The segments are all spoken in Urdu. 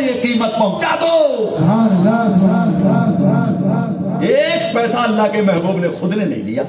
یہ قیمت پہنچا دو. ایک پیسہ اللہ کے محبوب نے خود نے نہیں لیا,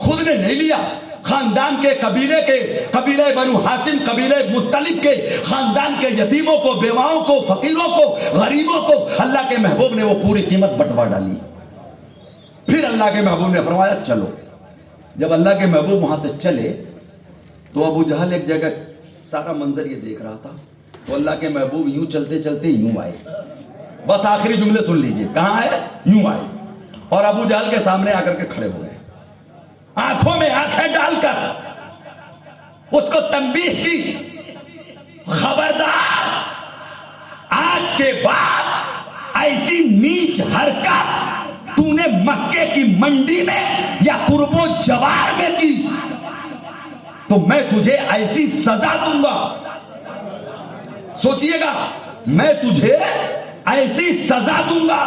خود نے نہیں لیا. خاندان کے قبیلے بنو ہاشم, قبیلے مطلب کے خاندان کے یتیموں کو, بیواؤں کو, فقیروں کو, غریبوں کو اللہ کے محبوب نے وہ پوری قیمت بٹوا ڈالی. پھر اللہ کے محبوب نے فرمایا چلو. جب اللہ کے محبوب وہاں سے چلے تو ابو جہل ایک جگہ سارا منظر یہ دیکھ رہا تھا, تو اللہ کے محبوب یوں چلتے چلتے یوں آئے. بس آخری جملے سن لیجئے, کہاں آئے؟ یوں آئے, اور ابو جہل کے سامنے آ کر کے کھڑے ہو گئے. آنکھوں میں آنکھیں ڈال کر اس کو تنبیہ کی, خبردار آج کے بعد ایسی نیچ حرکت تو نے مکے کی منڈی میں یا قرب و جوار میں کی تو میں تجھے ایسی سزا دوں گا. سوچئے گا, میں تجھے ایسی سزا دوں گا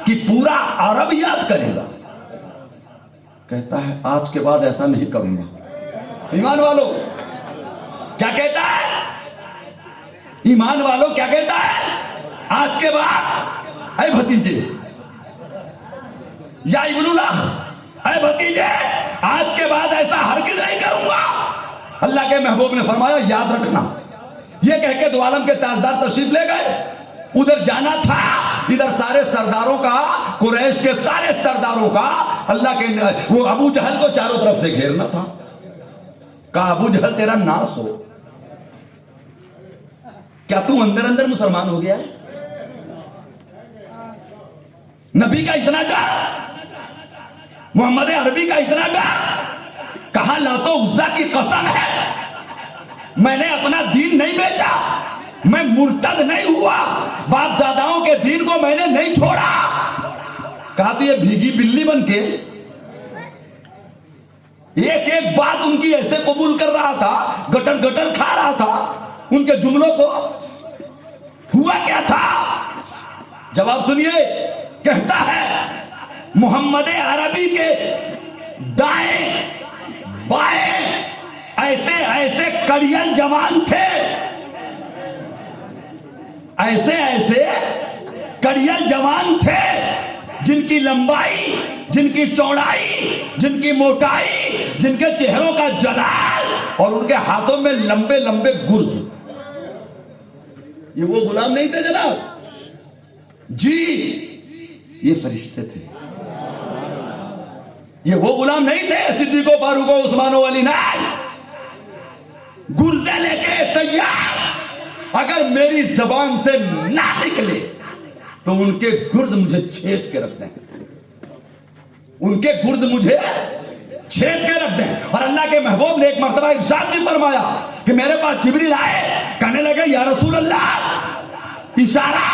کہ پورا عرب یاد کرے گا. کہتا ہے آج کے بعد ایسا نہیں کروں گا. ایمان والو کیا کہتا ہے؟ ایمان والو کیا کہتا ہے؟ آج کے بعد اے بھتیجے, یا ابن الاخ, اے بھتیجے, آج کے بعد ایسا ہرگز نہیں کروں گا. اللہ کے محبوب نے فرمایا یاد رکھنا. یہ کہہ کے دو عالم کے تاجدار تشریف لے گئے. ادھر جانا تھا, ادھر سارے سرداروں کا, قریش کے سارے سرداروں کا اللہ کے وہ ابو جہل کو چاروں طرف سے گھیرنا تھا. کہا ابو جہل تیرا ناس ہو, کیا تو اندر اندر مسلمان ہو گیا ہے؟ نبی کا اتنا ڈر, محمد عربی کا اتنا ڈر. کہا لات و عزا کی قسم ہے میں نے اپنا دین نہیں بیچا, میں مرتد نہیں ہوا, باپ داداؤں کے دین کو میں نے نہیں چھوڑا. کہا تو یہ بھیگی بلی بن کے ایک ایک بات ان کی ایسے قبول کر رہا تھا, گٹر گٹر کھا رہا تھا. ان کے جملوں کو ہوا کیا تھا؟ جواب سنیے. کہتا ہے محمد عربی کے دائیں بائیں ایسے ایسے کڑیل جوان تھے, ایسے ایسے کڑیل جوان تھے جن کی لمبائی, جن کی چوڑائی, جن کی موٹائی, جن کے چہروں کا جلال اور ان کے ہاتھوں میں لمبے لمبے گرز. یہ وہ غلام نہیں تھے جناب جی, یہ فرشتے تھے. یہ وہ غلام نہیں تھے صدیق و فاروق و عثمان و علی, نہیں. گرزے لے کے تیار, اگر میری زبان سے نہ نکلے تو ان کے گرز مجھے چھید کے رکھ دیں, ان کے گرز مجھے چھید کے رکھ دیں. اور اللہ کے محبوب نے ایک مرتبہ ارشاد بھی فرمایا کہ میرے پاس جبریل آئے, کہنے لگے یا رسول اللہ, اشارہ.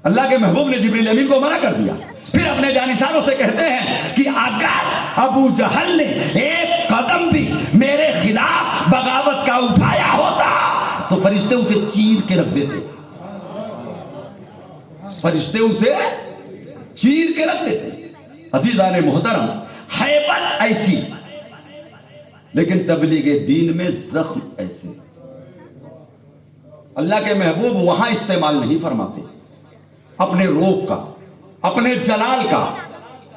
اللہ کے محبوب نے جبریل امین کو منع کر دیا. پھر اپنے جانشانوں سے کہتے ہیں کہ اگر ابو جہل نے ایک قدم بھی میرے خلاف بغاوت کا اٹھایا ہوتا تو فرشتے اسے چیر کے رکھ دیتے, فرشتے اسے چیر کے رکھ دیتے. عزیزان محترم, ہیبت ایسی لیکن تبلیغ دین میں زخم ایسے. اللہ کے محبوب وہاں استعمال نہیں فرماتے اپنے روب کا, اپنے جلال کا,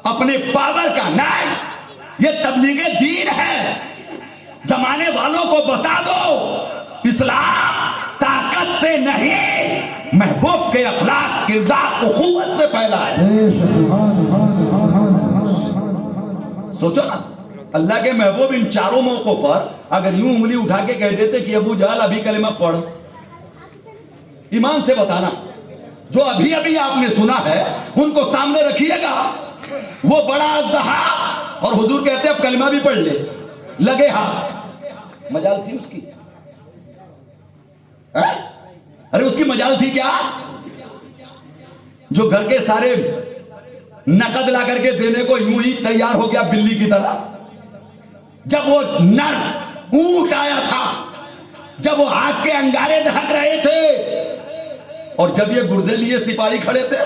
اپنے پاور کا. نہیں, یہ تبلیغ دین ہے. زمانے والوں کو بتا دو اسلام طاقت سے نہیں, محبوب کے اخلاق, کردار, اخوت سے پھیلا ہے. سوچو نا, اللہ کے محبوب ان چاروں موقعوں پر اگر یوں انگلی اٹھا کے کہہ دیتے کہ ابو جہل ابھی کلمہ پڑھ, ایمان سے بتانا جو ابھی ابھی آپ نے سنا ہے ان کو سامنے رکھیے گا, وہ بڑا اژدہا, اور حضور کہتے اب کلمہ بھی پڑھ لے, لگے ہاتھ. مجال تھی اس کی, ارے اس کی مجال تھی کیا؟ جو گھر کے سارے نقد لا کر کے دینے کو یوں ہی تیار ہو گیا بلی کی طرح. جب وہ نر اونٹ آیا تھا, جب وہ آگ کے انگارے دہک رہے تھے, اور جب یہ گرزے لیے سپاہی کھڑے تھے,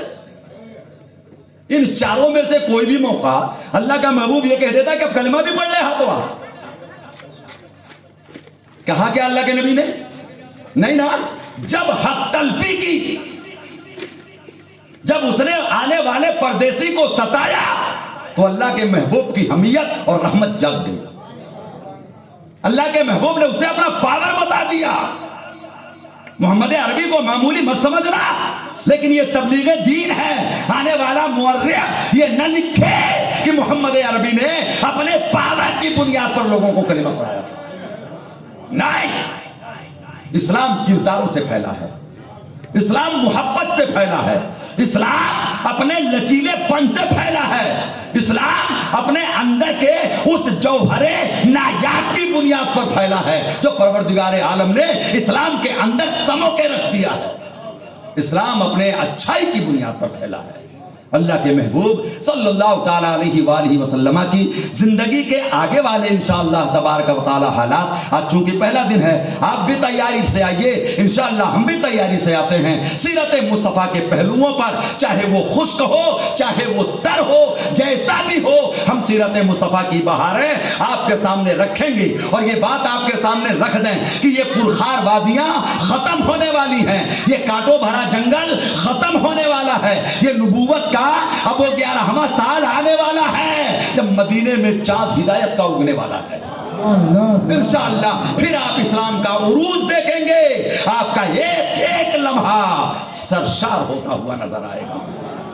ان چاروں میں سے کوئی بھی موقع اللہ کا محبوب یہ کہہ دیتا کہ اب کلمہ بھی پڑھ لے ہاتھوں ہاتھ. کہا کیا اللہ کے نبی نے؟ نہیں نا. جب حق تلفی کی، جب اس نے آنے والے پردیسی کو ستایا تو اللہ کے محبوب کی حمیت اور رحمت جگ گئی. اللہ کے محبوب نے اسے اپنا پاور بتا دیا. محمد عربی کو معمولی مت سمجھنا، لیکن یہ تبلیغ دین ہے. آنے والا مورخ یہ نہ لکھے کہ محمد عربی نے اپنے پاور کی بنیاد پر لوگوں کو کلمہ پڑھایا. نہیں، اسلام کرداروں سے پھیلا ہے، اسلام محبت سے پھیلا ہے، اسلام اپنے لچیلے پن سے پھیلا ہے، اسلام اپنے اندر کے اس جوہر نایاب کی بنیاد پر پھیلا ہے جو پروردگار عالم نے اسلام کے اندر سمو کے رکھ دیا ہے. اسلام اپنے اچھائی کی بنیاد پر پھیلا ہے. اللہ کے محبوب صلی اللہ تعالیٰ علیہ وآلہ وسلم کی زندگی کے آگے والے انشاءاللہ تبارک و تعالی حالات، آج چونکہ پہلا دن ہے، آپ بھی تیاری سے آئیے، انشاءاللہ ہم بھی تیاری سے آتے ہیں. سیرت مصطفیٰ کے پہلوؤں پر، چاہے وہ خشک ہو چاہے وہ تر ہو، جیسا بھی ہو، ہم سیرت مصطفیٰ کی بہاریں آپ کے سامنے رکھیں گے. اور یہ بات آپ کے سامنے رکھ دیں کہ یہ پرخار وادیاں ختم ہونے والی ہیں، یہ کانٹوں بھرا جنگل ختم ہونے والا ہے. یہ نبوت اب وہ 11واں سال آنے والا ہے جب مدینے میں چاند ہدایت کا اگنے والا ہے. انشاءاللہ پھر آپ اسلام کا عروج دیکھیں گے، آپ کا ایک ایک لمحہ سرشار ہوتا ہوا نظر آئے گا.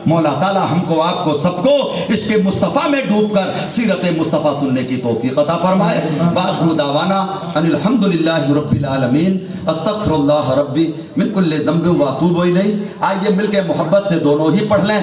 مولا تعالی ہم کو، آپ کو، سب کو عشق مصطفیٰ میں ڈوب کر سیرت مصطفیٰ سننے کی توفیق عطا فرمائے. وآخر دعوانا ان الحمدللہ رب العالمین. استغفر اللہ ربی من کل ذنب واتوب الیہ. آئیے مل کے محبت سے دونوں ہی پڑھ لیں.